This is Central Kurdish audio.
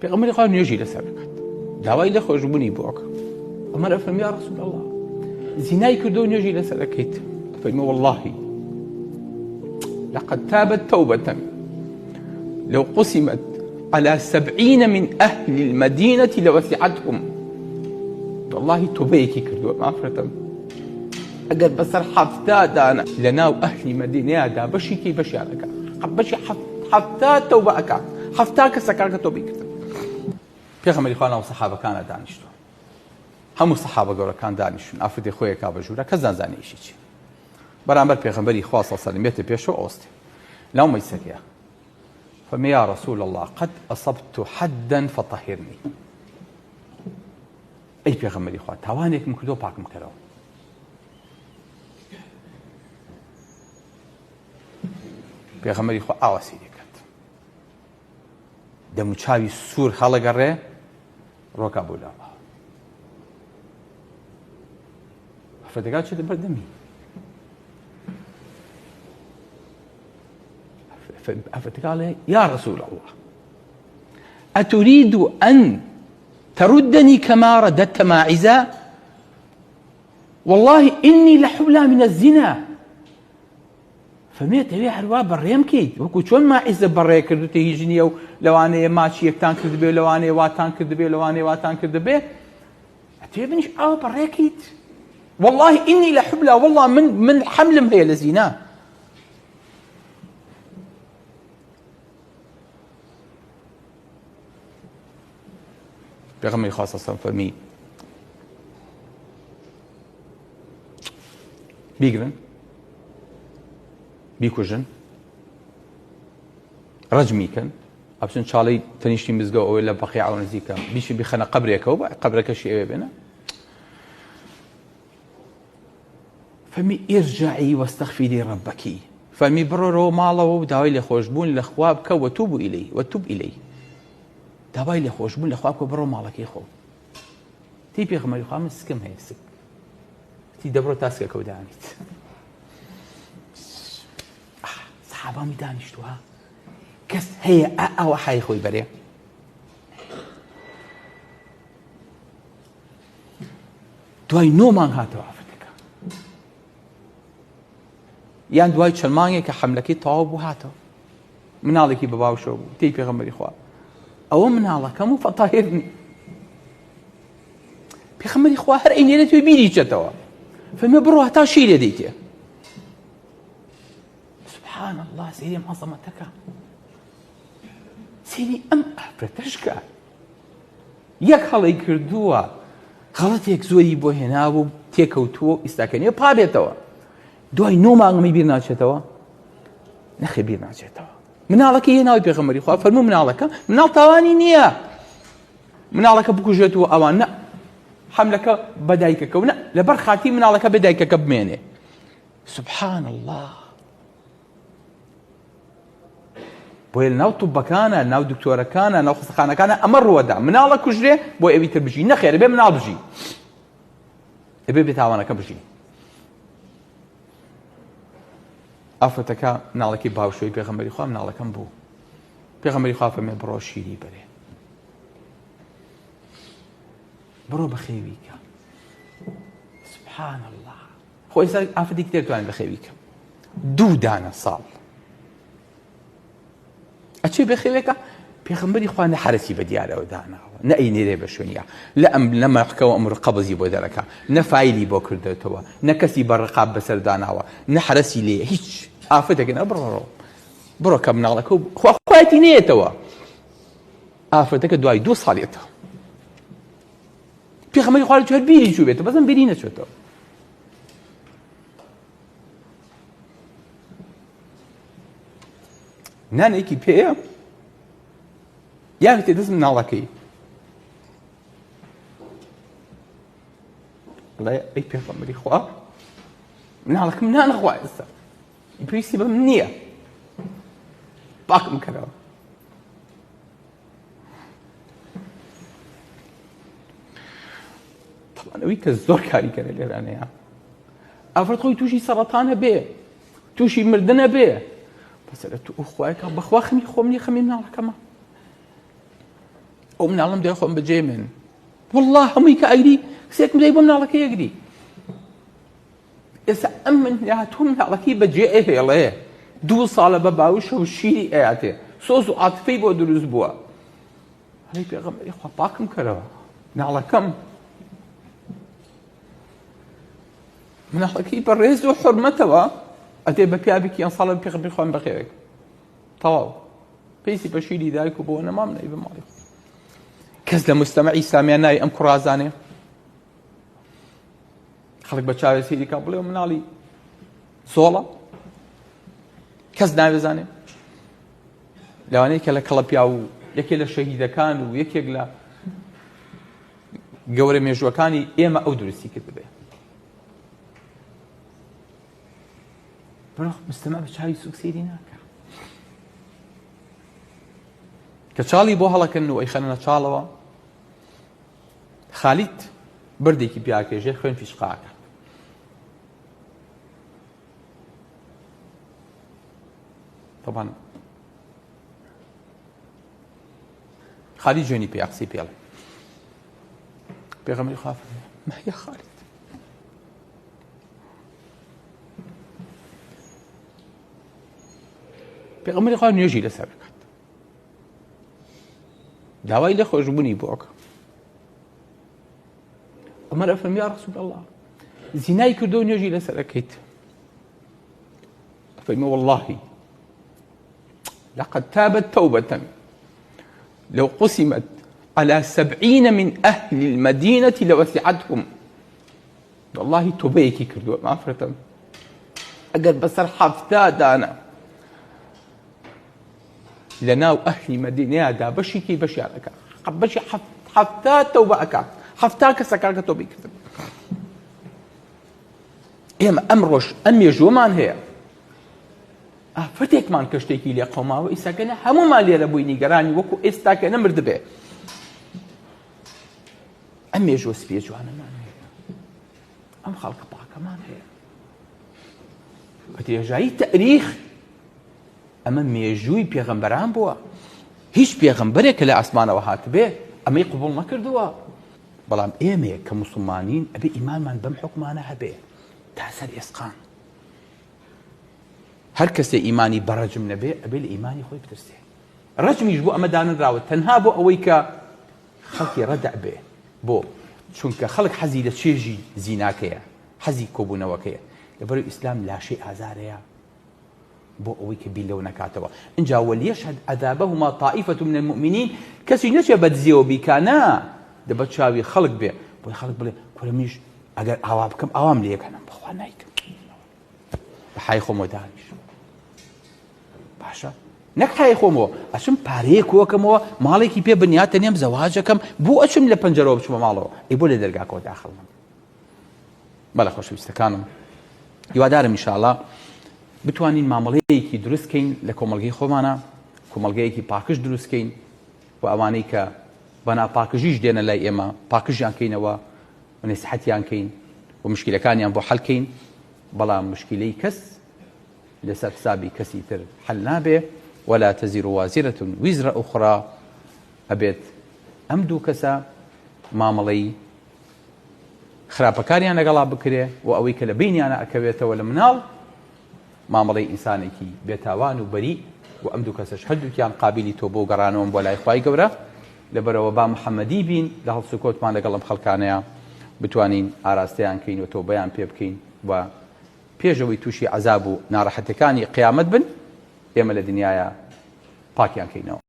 پێغەمبەری خوا نوێژی لەسەر دەکات، داوای لە خۆشبوونی بۆ ئەکات. عومەر ئەفەرمی یا ڕەسوول ئەڵڵا زینای کردو و نوێژی لەسەر دەکەیت؟ فەرمی والله لقد تابت توبة لو قسمت على 70 من أهل المدينة لوسعتهم. والله توبەیەکی کردووە مافرەتم ئەگەر بەسەر 70 دانە لەناو ئەهلی مەدینەیەدا بەشێکی بەشیان دەکات، بەشی 70 تەوبە ئەکات، 70 کەسەکان کە تۆبەی کردن. پێغەمبەری خوا ناو سەحابەکانە دانیشتووە، هەموو سەحابە گەورەکان دانیشتون، ئافرەتی خۆی کا بە ژوورە، کەس نازانێ ئیشی چییە. بەرامبەر پێغەمبەری خوا صلی الله علیه و سلم پێشەوە ئەوەستێ لەو مەیسەرەیە فەرمی یا رسول الله قد أصبت حدا فطهرني. ئەی پێغەمبەری خوا تاوانێکم کردووە پاکم کەرەوە. پێغەمبەری خوا ئاواسی دەکات، دەم و چاوی سوور هەڵەگەڕێ ڕۆکا بۆ لاوە. ئەفرەتەکان چێتە بەردەمی، أفتقال يا رسول الله أتريد أن تردني كما رددت ماعزا؟ والله إني لحبلى من الزنا. فميت هي حلوة بريم كيد وكو شون ماعزة بري كردو تهيجني أو لو أنا ماشي يكتان كرد بيه، لو أنا واتان كرد بيه، لو أنا واتان كرد بيه أتريدني بري كيد. والله إني لحبلى، والله من حملم هي لزنا. پێغەمبەری خوا صلی الله علیه و سلم فەرمی بیگرن، بیکوژن، ڕەجمیکەن، ئەبچن چاڵەی تەنیشتی مزگەوت ئەوەی لە بەقیع و نزیکە بیشی بیخەنە قەبرێکەوە، قەبرەکەشی ئەوێ بێنە. فەرمی ئیرجعی وەستەغفیری ڕەبەکی، فەرمی بڕۆرەوە ماڵەوە و داوای لێخۆشبوون لە خوا بکە وەتوب ئیلەیه وەتوب ئیلەیه، داوای لێخۆشبوون لە خوا بکە بڕۆ ماڵەکەی خۆ. تی پێغەمبەری خوا من سکم هەیە، سک تی دەبڕۆ تاسکەکە و دانیت. سەحابەمی دانیشتووە کەس هەیە ئەوە حای خۆی بەرێ؟ دوای 9 مانگ هاتەوە ئافرەتەکە، یان دوای چەند مانگێک کە حەملەکەی تەواو بوو هاتەوە، مناڵێکی بە باوشەوە بوو. تی پێغەمبەری خوا ئەوە مناڵەکەم و فەتاهرنی. پێغەمبەری خوا هەر ئەینێرە توێ بیری چێتەوە، فەرمێ بڕۆ هەتا شی لێ دەیتێ. سبحان الله، سەیری عەزەمەتەکە، سەیری ئەم ئافرەتەشکە یەک هەڵەی کردووە، غەڵەتێک زۆری بۆ هێناوە و تێکەوتووە و ئیستاکەنیە پا بێتەوە. دوای 9 مانگەمی بیر ناچێتەوە؟ نەخێ بیر ناچێتەوە. مناڵەکە هێناوی پێغەمبەری خوا فەرموو مناڵەکە مناڵ تاوانی نییە، مناڵەکە بکوژێتەوە ئەوان نە، حەملەکە بە دایکەکە و نە، لەبەر خاتی مناڵەکە بە دایکەکە بمێنێ. سبحان الله. بۆیە ناو توبەکانە، ناو دکتۆرەکانە، ناو خستەخانەکانە ئەمە ڕووەدا مناڵە کوژرێ بۆ ئەوی تر بژی، نەخێر بێ مناڵ بژی، ئەبێ بێ تاوانەکە بژی. ئافرەتەکە مناڵێکی باوشەوەی پێغەمبەری خوا مناڵەکەم بوو. پێغەمبەری خوا فەرمێ بڕۆ شیری بەرێ، بڕۆ بە خێویکە. سبحان الله. خۆ ئێستا ئافرەتی تر توانێت بە خێویکە 2 دانە ساڵ ئەچێ بە خێوێکە. پێغەمبەری خوا نە حرەسی بە دیارەوە داناوە، نە ئەینێرێ بە شوێنیا، لە مەحکەوە ئەمر قەبزی بۆ دەرەکە، نە فایلی بۆ کردێتەوە، نە کەسی بە ڕقاب بەسەر داناوە، نە حرەسی لێ، هیچ. ئافرەتێک نە بڕۆ کە مناڵەکە و خوایەتی نێتەوە. ئافرەتەکە دوای 2 ساڵێتەوە. پێغەمبەری خوا لەوێ بیری چوو بێتەوە، بەزەن بیری نەچێتەوە. نانێکی پێیە یان تێدەست مناڵەکەی بڵێ ئەی پێغەمبەری خوا مناڵەکەم نانەخوا ئێستا، پێویستی بەم نییە، پاکم کەرەوە. ئەوەی کە زۆر کاریگەرە لێرانەیە، ئافرەت خۆی تووشی سەرەتانە بێ، تووشی مردنە بێ، بەسەرە تو خوایەکە بەخوا خەمی خۆم نییە، خەمی مناڵەکەمە. ئەو مناڵم دێ خۆم بەجێ من والله هەمووی کە ئەیری کسێکم دەی بۆ مناڵەکە یەکری ئێستا ئەم مناڵەتۆ مناڵەکەی بەجێ ئەهێڵێ 2 ساڵە بە باوشە و شیری ئەیاتێ سۆز و عاتفەی بۆ دروست بووە هەی پێغەمبەری خوا پاکم کەرەوە مناڵەکەم مناڵەکەی بە ڕێز و حورمەتەوە ئەدێ بە پیاوێکی ئەم ساڵە پێغەمبەری خوام بەخێوێک تەواو پێیسی بە شیری دایک و بۆ نەمام نەی بە ماڵی کەس لە مجتەمەعی ئیسلامیان ناوی ئەم کوڕازانێ خەڵک بە چاوێ سەیری کا بڵێ مناڵی سۆڵە کەس ناوێزانێ لەوانەیە کە لە کەڵەپیا و یەکێک لە شەهیدەکان و یەکێک لە گەورە مێژووەکانی ئێمە ئەو درستی کرد بێ بەڵام مجتەمە بە چاوی سووک سەیری ناکە کە چاڵی بۆ هەڵەکەن و ئەی خەنە چاڵەوە خالید بردێکی پیاکێژێ خوێن فیشقاکە طبعا خالد جوێنی پێ قسەی پێڵێ پێغەمبەری خوا فەرمووی مەحیا خالد پێغەمبەری خوا نوێژی لەسەر بکات داوای لە خۆشبوونی بۆ ئەکە عومەر ئەفەرمووی یا ڕەسوول ئەڵڵا زینای کردو و نوێژی لەسەر ئەکەیت ئەفەرمووی واللهی لقد تابت توبة لو قسمت على 70 من أهل المدينة لوسعتهم والله توبەیەکی کردووە مافرەتەم ئەگەر بەسەر 70 دانە لە ناو ئەهلی مەدینەیەدا بەشێکی بەشیان ئەکات بەشی 70 تەوبە ئەکات 70 کەس ئەکات کە تۆبەی کردن ئێمە ئەمڕۆژ ئەم مێژووەمان هەیە ئافرەتێکمان کە شتێکی لێ قەوماوە ئیساکەنە هەموومان لێرە بووی نیگەرانی وەکو ئێستا کە نەمرد بێ ئەم مێژووە سپیە جوانەمان هەیە ئەم خەڵکە پاکەمان هەیە بە درێژایی تەریخ ئەمە مێژووی پێغەمبەران بووە هیچ پێغەمبەرێک کە لە ئاسمانەوە هاتبێ ئەمەی قبوڵ نەکردووە بەڵام ئێمەیە کە موسڵمانین ئەبێ ئیمانمان بەم حوکمانە هەبێ تا سەر ئێسقان هەر کەسێ ئیمانی بەڕەجم نەبێ ئەبێ لە ئیمانی خۆی بترسێ ڕەجمیش بۆ ئەمە دانراوە تەنها بۆ ئەوەی کە خەڵکی ڕەدع بێ بۆ چونکە خەڵک حەزی لە چێژی زیناکەیە حەزی کۆبوونەوەکەیە لەبەرەوەی ئیسلام لاشەی ئازارەیە بۆ ئەوەی کە بیل لەو نەکاتەوە ئینجا وەلیەشهد عەذابەهما طائفة من المؤمنین کەسی نەچێ بەدزیەوە بیکا نا دەبێت چاوی خەڵک بێ بۆی خەڵک بڵێ کورە میش ئەگەر ئاوا بکەم ئاوام لێ یەکەنم بەخوا نایکەم بە حای خۆمەوە دانیش باشە نەک حای خۆمەوە ئەچم پارەیە کۆکەمەوە ماڵێکی پێ بنیاتە نێم زەواجەکەم بۆ ئەچم لە پەنجەرەوە بچمە ماڵەوە ئەی بۆ لە دەرگاکەوە داخڵم بەڵێ خۆشەویستەکانم هیوادارم ئینشاءڵڵا بتوانین مامەڵەیەکی دروستکەین لە کۆمەڵگەی خۆمانە کۆمەڵگەیەکی پاکش دروستکەین و ئەوانەی کە بەنا پاکژیش دێنە لای ئێمە پاکژیان کەینەوە و نەسیحەتیان کەین و مشکلەکانیان بۆ حەڵکەین بەڵام مشکلەی کەس لەسەر حسابی کەسی تر حەل نابێ ولا تزر وازرة وزر أخرى ئەبێت ئەم دوو کەسە مامەڵەی خراپەکاریان لەگەڵا بکرێ و ئەوەی کە لە بینیانە ئەکەوێتەوە لە مناڵ مامەڵەی ئینسانێکی بێتاوان و بەری و ئەم دوو کەسەش هەردووکیان قابلی تۆبە و گەڕانەوەم بۆ لای خوای گەورە لەبەرەوە با محەممەدی بین لە هەڵسوکۆتمان لەگەڵ ئەم خەڵکانەیە بتوانین ئاراستەیان کەین و تۆبەیان پێ بکەین و پێشەوەی تووشی عەزاب و ناڕەحەتەکانی قیامەت بن ئێمە لە دنیاە پاکیان کەینەوە